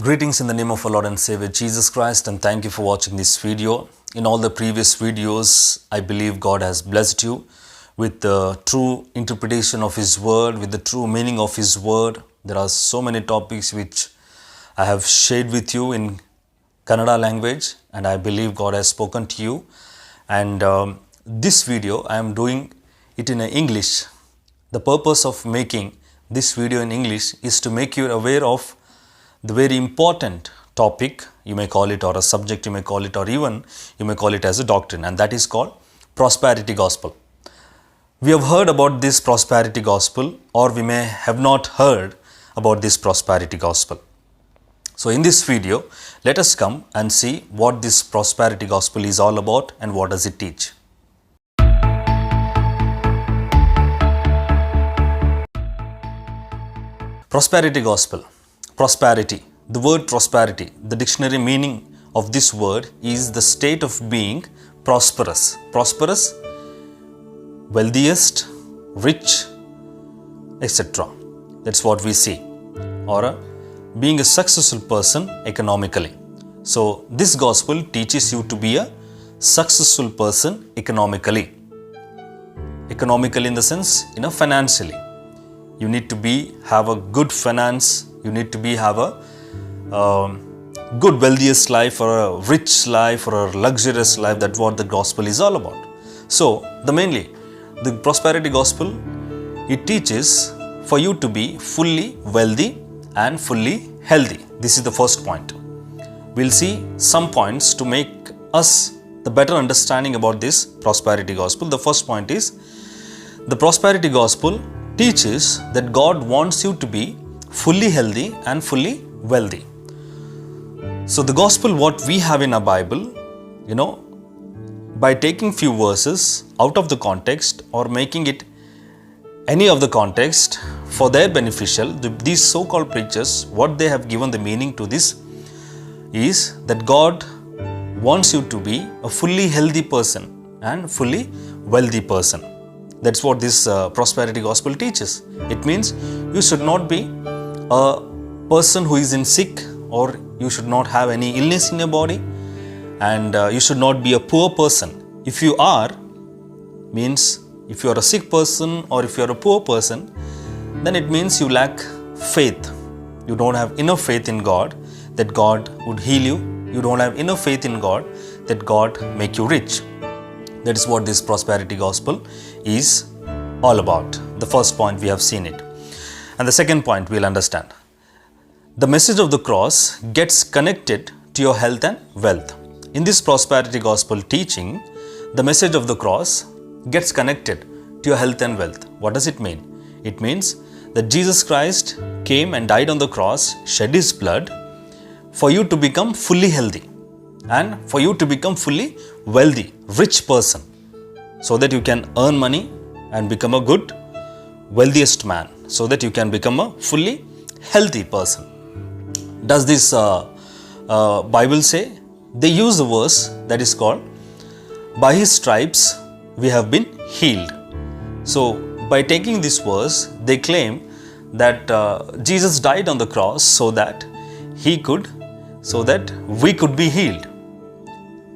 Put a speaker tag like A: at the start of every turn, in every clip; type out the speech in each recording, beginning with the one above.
A: Greetings in the name of our Lord and Savior Jesus Christ, and thank you for watching this video. In all the previous videos, I believe God has blessed you with the true interpretation of His Word, with the true meaning of His Word. There are so many topics which I have shared with you in Kannada language, and I believe God has spoken to you. And this video, I am doing it in English. The purpose of making this video in English is to make you aware of the very important topic, you may call it, or a subject you may call it, or even you may call it as a doctrine, and that is called prosperity gospel. We have heard about this prosperity gospel, or we may have not heard about this prosperity gospel. So in this video, let us come and see what this prosperity gospel is all about and what does it teach. Prosperity gospel. Prosperity. The word prosperity, the dictionary meaning of this word is the state of being prosperous. Prosperous, wealthiest, rich, etc. That's what we see. Or being a successful person economically. So this gospel teaches you to be a successful person economically. Economically in the sense, financially. You need to have a good finance. You need to have a good wealthiest life, or a rich life, or a luxurious life. That's what the gospel is all about. So the prosperity gospel, it teaches for you to be fully wealthy and fully healthy. This is the first point. We'll see some points to make us the better understanding about this prosperity gospel. The first point is, the prosperity gospel teaches that God wants you to be fully healthy and fully wealthy. So the gospel what we have in our Bible, by taking few verses out of the context or making it any of the context for their beneficial, these so-called preachers, what they have given the meaning to this is that God wants you to be a fully healthy person and fully wealthy person. That's what this prosperity gospel teaches. It means you should not be a person who is in sick, or you should not have any illness in your body, and you should not be a poor person. If you are, means if you are a sick person or if you are a poor person, then it means you lack faith. You don't have enough faith in God that God would heal you. You don't have enough faith in God that God make you rich. That is what this prosperity gospel is all about. The first point, we have seen it. And the second point we'll understand. The message of the cross gets connected to your health and wealth. In this prosperity gospel teaching, the message of the cross gets connected to your health and wealth. What does it mean? It means that Jesus Christ came and died on the cross, shed His blood for you to become fully healthy and for you to become fully wealthy, rich person, so that you can earn money and become a good, wealthiest man, so that you can become a fully healthy person. Does this Bible say? They use a verse that is called, by His stripes we have been healed. So by taking this verse, they claim that Jesus died on the cross so that we could be healed.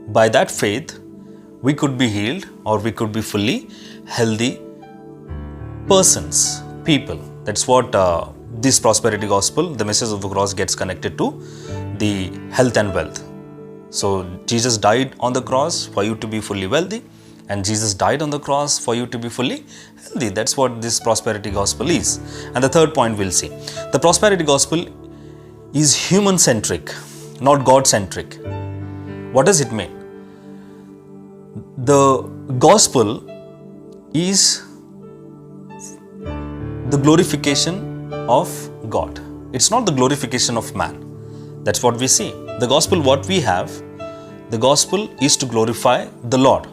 A: By that faith, we could be healed, or we could be fully healthy persons, people. That's what this prosperity gospel, the message of the cross, gets connected to the health and wealth. So Jesus died on the cross for you to be fully wealthy, and Jesus died on the cross for you to be fully healthy. That's what this prosperity gospel is. And the third point we'll see. The prosperity gospel is human-centric, not God-centric. What does it mean? The gospel is the glorification of God. It's not the glorification of man. That's what we see. The gospel what we have, the gospel is to glorify the Lord.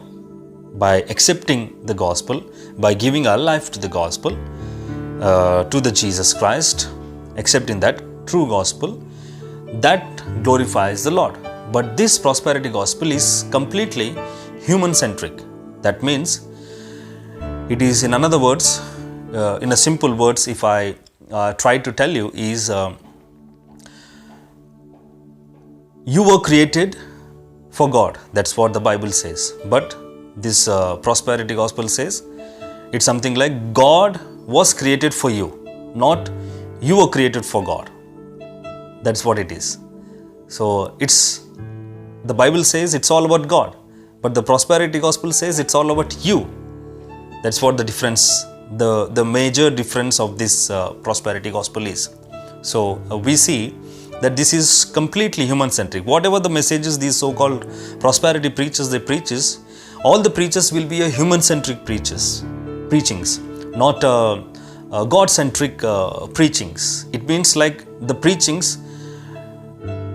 A: By accepting the gospel, by giving our life to the gospel, to the Jesus Christ, accepting that true gospel, that glorifies the Lord. But this prosperity gospel is completely human-centric. That means it is, in another words, in a simple words, if I try to tell you, is you were created for God. That's what the Bible says. But this prosperity gospel says it's something like God was created for you, not you were created for God. That's what it is. So the Bible says it's all about God, but the prosperity gospel says it's all about you. That's what the difference, the major difference of this prosperity gospel is. So we see that this is completely human-centric. Whatever the messages these so-called prosperity preachers they preaches, all the preachers will be a human-centric preachings, not God-centric preachings. It means like the preachings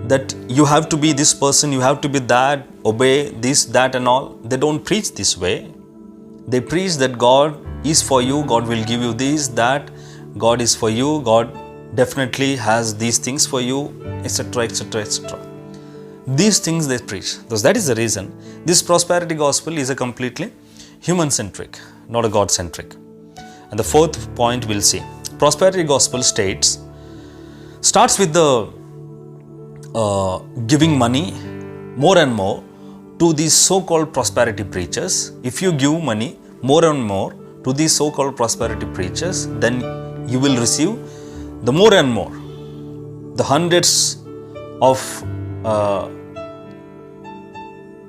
A: that you have to be this person, you have to be that, obey this, that and all. They don't preach this way. They preach that God is for you, God will give you this, that, God is for you, God definitely has these things for you, etc., etc., etc. These things they preach. Thus, that is the reason this prosperity gospel is a completely human-centric, not a God-centric. And the fourth point we'll see. Prosperity gospel starts with the giving money more and more to these so-called prosperity preachers. If you give money more and more to these so-called prosperity preachers, then you will receive the more and more, the hundreds of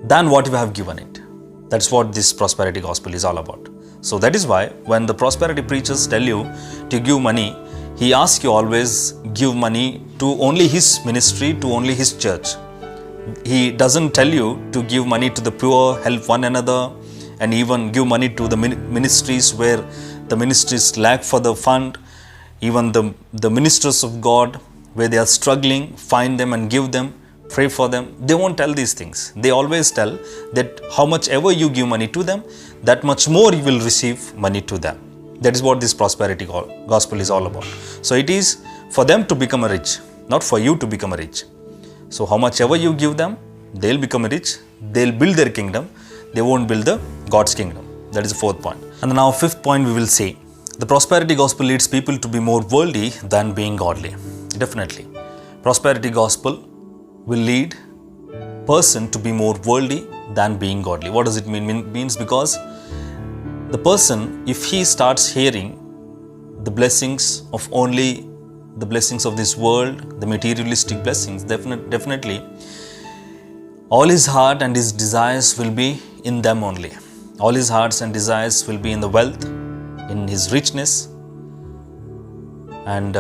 A: than what you have given it. That's what this prosperity gospel is all about. So that is why when the prosperity preachers tell you to give money, he asks you always give money to only his ministry, to only his church. He doesn't tell you to give money to the poor, help one another, and even give money to the ministries where the ministries lack for the fund. Even the ministers of God, where they are struggling, find them and give them, pray for them. They won't tell these things. They always tell that how much ever you give money to them, that much more you will receive money to them. That is what this prosperity gospel is all about. So it is for them to become rich, not for you to become rich. So how much ever you give them, they'll become rich, they'll build their kingdom, they won't build the God's kingdom. That is the fourth point. And now fifth point we will see. The prosperity gospel leads people to be more worldly than being godly. Definitely. Prosperity gospel will lead person to be more worldly than being godly. What does it mean? Means because the person, if he starts hearing the blessings of only the blessings of this world, the materialistic blessings, definitely all his heart and his desires will be in them only. All his hearts and desires will be in the wealth, in his richness, and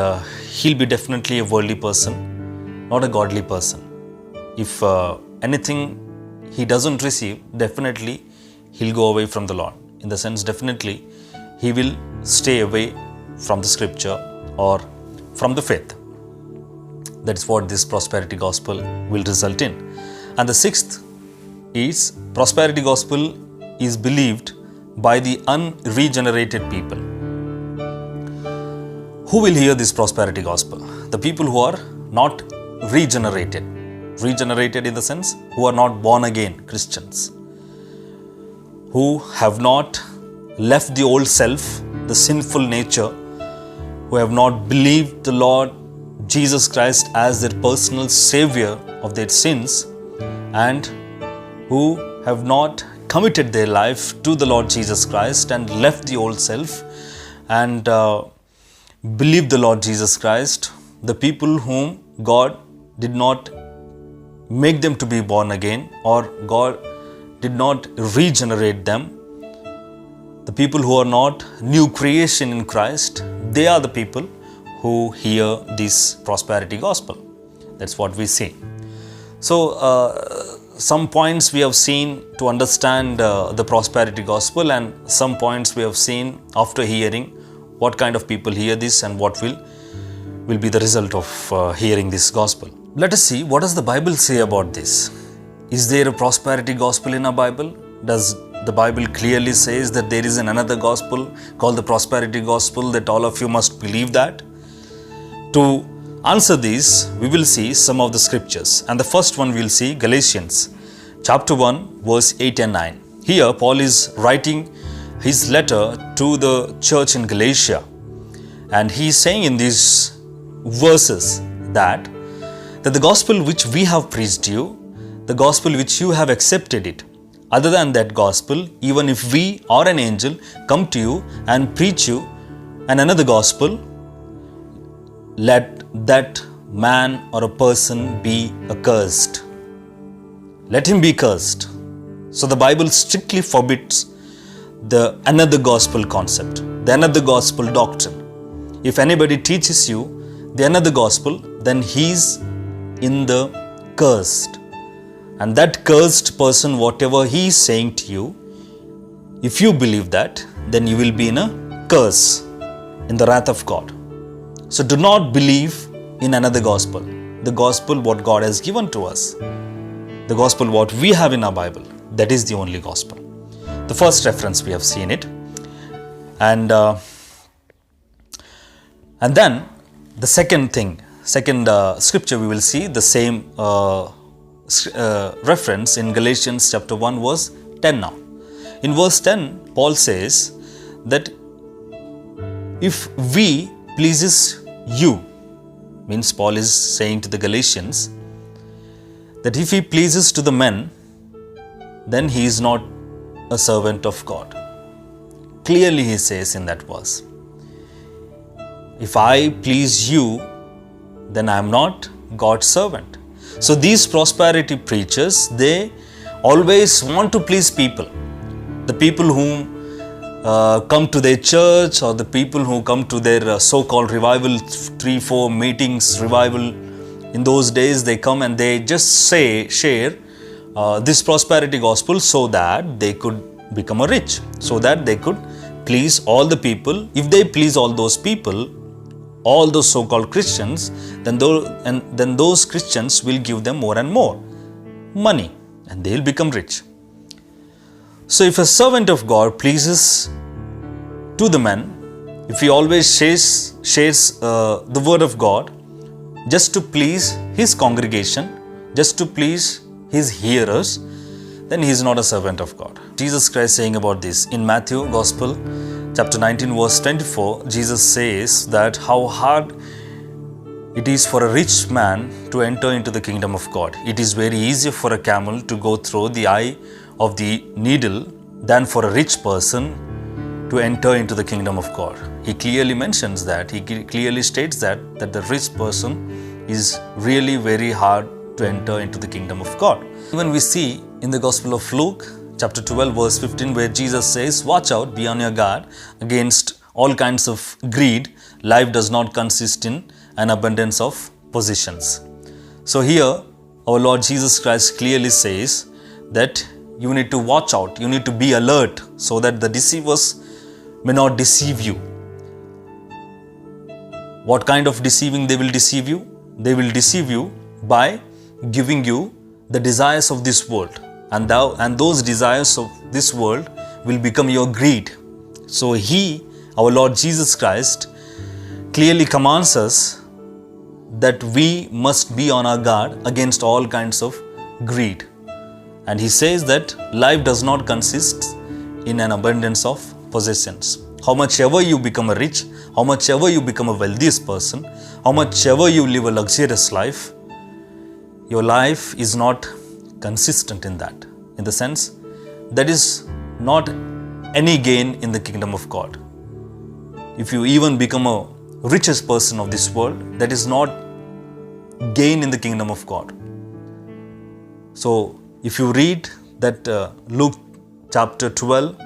A: he'll be definitely a worldly person, not a godly person. If anything he doesn't receive, definitely he'll go away from the Lord. In the sense, definitely he will stay away from the scripture or from the faith. That's what this prosperity gospel will result in. And the sixth is prosperity gospel is believed by the unregenerated people. Who will hear this prosperity gospel? The people who are not regenerated. Regenerated in the sense, who are not born again Christians. Who have not left the old self, the sinful nature, who have not believed the Lord Jesus Christ as their personal Savior of their sins, and who have not committed their life to the Lord Jesus Christ and left the old self and believed the Lord Jesus Christ. The people whom God did not make them to be born again, or God did not regenerate them. The people who are not new creation in Christ, they are the people who hear this prosperity gospel. That's what we see. So, some points we have seen to understand the prosperity gospel, and some points we have seen after hearing what kind of people hear this and what will be the result of hearing this gospel. Let us see, what does the Bible say about this? Is there a prosperity gospel in our Bible? Does the Bible clearly says that there is another gospel called the prosperity gospel, that all of you must believe that? To answer this, we will see some of the scriptures. And the first one we will see Galatians chapter 1 verse 8 and 9. Here Paul is writing his letter to the church in Galatia. And he is saying in these verses that that the gospel which we have preached you, the gospel which you have accepted it, other than that gospel, even if we or an angel come to you and preach you and another gospel, let that man or a person be accursed. Let him be cursed. So the Bible strictly forbids the another gospel concept, the another gospel doctrine. If anybody teaches you the another gospel, then he's in the cursed. And that cursed person, whatever he is saying to you, if you believe that, then you will be in a curse, in the wrath of God. So do not believe in another gospel. The gospel what God has given to us, the gospel what we have in our Bible, that is the only gospel. The first reference we have seen it. And then the second scripture we will see the same reference in Galatians chapter 1 verse 10 now. In verse 10, Paul says that if we pleases you, means Paul is saying to the Galatians that if he pleases to the men, then he is not a servant of God. Clearly he says in that verse, if I please you, then I am not God's servant. So these prosperity preachers, they always want to please people. The people whom come to their church, or the people who come to their so-called revival, 3-4 meetings revival, in those days they come and they just share this prosperity gospel so that they could become a rich, so that they could please all the people. If they please all those people, all those so-called Christians, then those Christians will give them more and more money and they will become rich. So if a servant of God pleases to the men, if he always shares the word of God just to please his congregation, just to please his hearers, then he is not a servant of God. Jesus Christ saying about this in Matthew Gospel chapter 19 verse 24, Jesus says that how hard it is for a rich man to enter into the kingdom of God. It is very easy for a camel to go through the eye of the needle than for a rich person to enter into the kingdom of God. He clearly mentions that. He clearly states that the rich person is really very hard to enter into the kingdom of God. Even we see in the Gospel of Luke chapter 12 verse 15 where Jesus says, watch out, be on your guard against all kinds of greed. Life does not consist in an abundance of possessions. So here our Lord Jesus Christ clearly says that you need to watch out, you need to be alert so that the deceivers may not deceive you. What kind of deceiving they will deceive you? They will deceive you by giving you the desires of this world, and those desires of this world will become your greed. So our Lord Jesus Christ, clearly commands us that we must be on our guard against all kinds of greed. And he says that life does not consist in an abundance of possessions. How much ever you become a rich, how much ever you become a wealthiest person, how much ever you live a luxurious life, your life is not consistent in that. In the sense, that is not any gain in the kingdom of God. If you even become a richest person of this world, that is not gain in the kingdom of God. So, if you read that Luke chapter 12,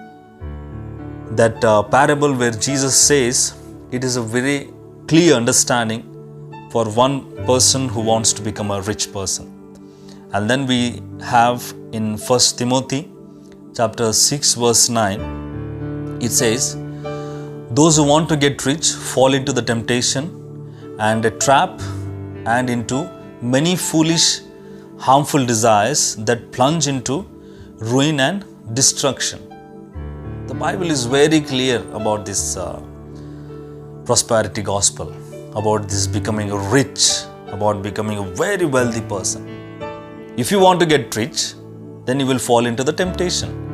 A: that parable where Jesus says, it is a very clear understanding for one person who wants to become a rich person. And then we have in 1 Timothy chapter 6 verse 9, it says, those who want to get rich fall into the temptation and a trap and into many foolish, harmful desires that plunge into ruin and destruction. The Bible is very clear about this prosperity gospel, about this becoming rich, about becoming a very wealthy person. If you want to get rich, then you will fall into the temptation.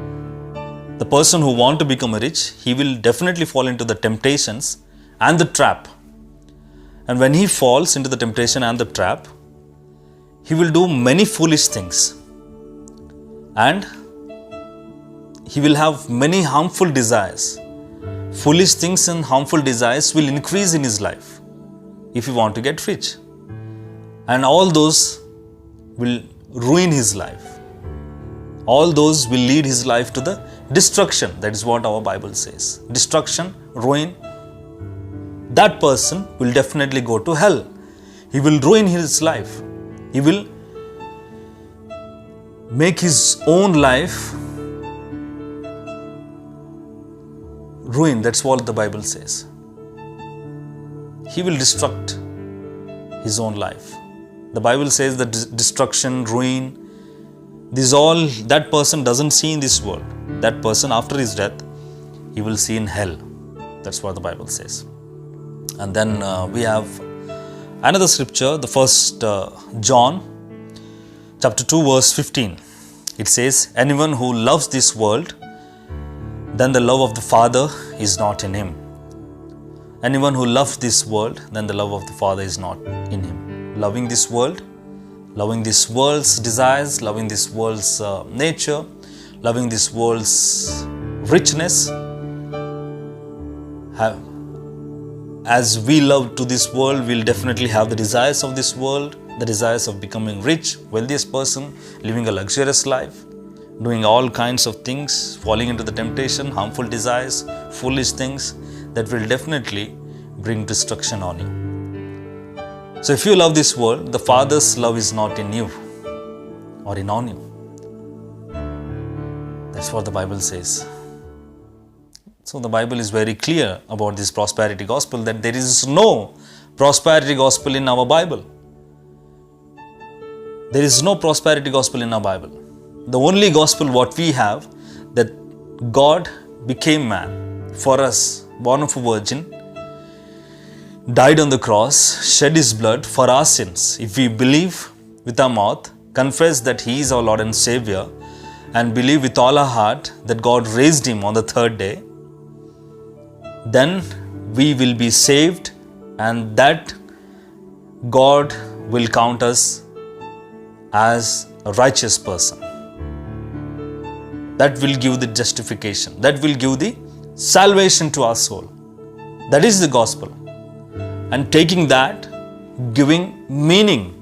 A: The person who wants to become rich, he will definitely fall into the temptations and the trap. And when he falls into the temptation and the trap, he will do many foolish things, and he will have many harmful desires. Foolish things and harmful desires will increase in his life if he want to get rich, and all those will ruin his life. All those will lead his life to the destruction. That is what our Bible says. Destruction, ruin. That person will definitely go to hell. He will ruin his life. He will make his own life ruin. That's what the Bible says. He will destruct his own life. The Bible says that destruction, ruin, this all that person doesn't see in this world. That person after his death, he will see in hell. That's what the Bible says. And then we have another scripture, the first John chapter 2 verse 15. It says, anyone who loves this world, then the love of the Father is not in him. Anyone who loves this world, then the love of the Father is not in him. Loving this world, loving this world's desires, loving this world's nature, loving this world's richness. As we love to this world, we'll definitely have the desires of this world, the desires of becoming rich, wealthiest person, living a luxurious life, doing all kinds of things, falling into the temptation, harmful desires, foolish things that will definitely bring destruction on you. So if you love this world, the Father's love is not in you or on you. That's what the Bible says. So the Bible is very clear about this prosperity gospel, that there is no prosperity gospel in our Bible. There is no prosperity gospel in our Bible. The only gospel what we have, that God became man for us, born of a virgin, died on the cross, shed his blood for our sins. If we believe with our mouth, confess that he is our Lord and Savior, and believe with all our heart that God raised him on the third day, then we will be saved, and that God will count us as a righteous person. That will give the justification. That will give the salvation to our soul. That is the gospel. And taking that, giving meaning,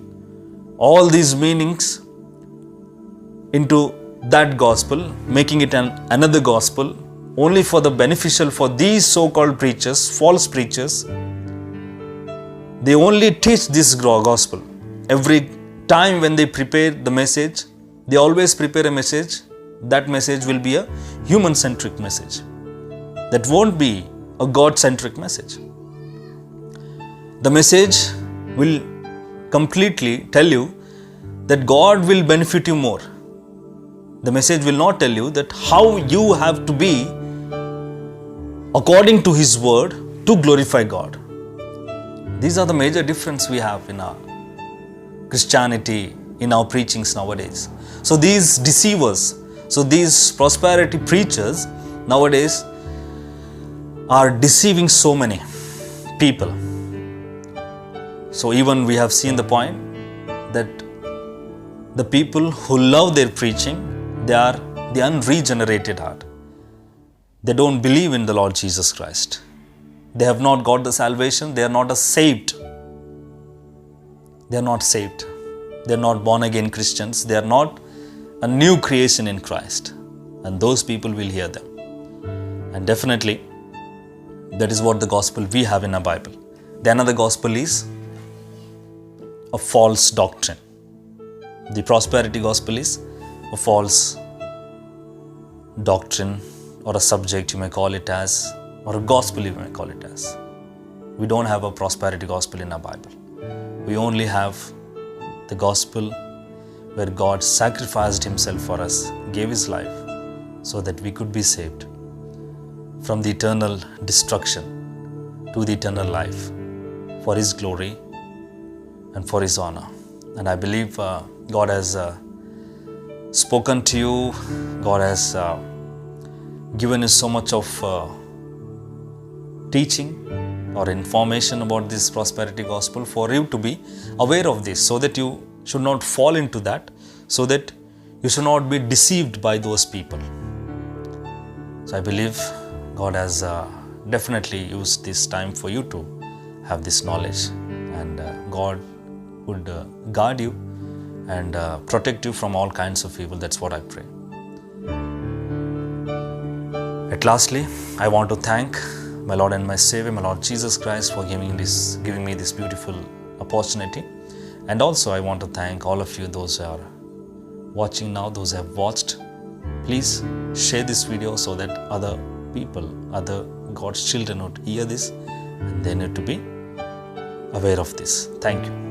A: all these meanings into that gospel, making it another gospel, only for the beneficial for these so-called preachers, false preachers. They only teach this gospel. Every time when they prepare the message, they always prepare a message. That message will be a human-centric message. That won't be a God-centric message. The message will completely tell you that God will benefit you more. The message will not tell you that how you have to be according to His word to glorify God. These are the major difference we have in our Christianity, in our preachings nowadays. So these deceivers, so these prosperity preachers nowadays are deceiving so many people. So even we have seen the point that the people who love their preaching, they are the unregenerated heart. They don't believe in the Lord Jesus Christ. They have not got the salvation. They are not saved. They are not saved. They are not born again Christians. They are not a new creation in Christ. And those people will hear them. And definitely, that is what the gospel we have in our Bible. The another gospel is a false doctrine. The prosperity gospel is a false doctrine, or a subject you may call it as, or a gospel you may call it as. We don't have a prosperity gospel in our Bible. We only have the gospel where God sacrificed Himself for us, gave His life so that we could be saved from the eternal destruction to the eternal life for His glory and for His honor. And I believe God has spoken to you. God has given you so much of teaching or information about this prosperity gospel for you to be aware of this, so that you should not fall into that, so that you should not be deceived by those people. So I believe God has definitely used this time for you to have this knowledge, and God would guard you and protect you from all kinds of evil. That's what I pray. At lastly, I want to thank my Lord and my Savior, my Lord Jesus Christ, for giving me this beautiful opportunity. And also I want to thank all of you, those who are watching now, those who have watched. Please share this video so that other people, other God's children would hear this, and they need to be aware of this. Thank you.